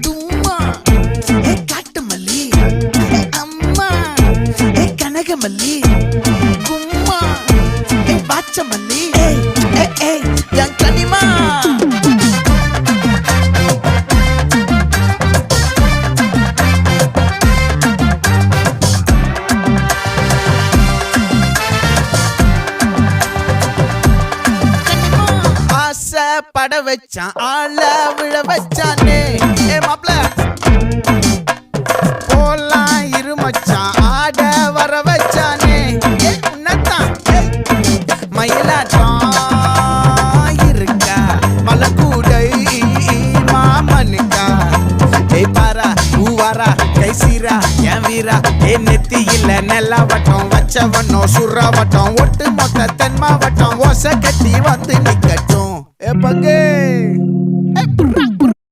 தும்மா காட்டு மல்லி அம்மா கனகமல்லி கும்மா பாச்ச மல்லி என் கனிமா பட வச்சான் ஆள விழ வச்சானே மாப்ள போலாம் இருமச்சான் ஆட வர வச்சானே உன்னத்தான் மயிலாட்டம் இருக்கா மலக்கூடை மாமனுக்கா பாரா பூவாரா கைசீரா என் வீரா நெத்தி இல்ல நெல்லாவட்டம் வச்சவட்டம் சுறாவட்டம் ஒட்டு மொத்த தென் மாவட்டம் ஓசை கட்டி வந்து நிக்கட்டும் பங்கே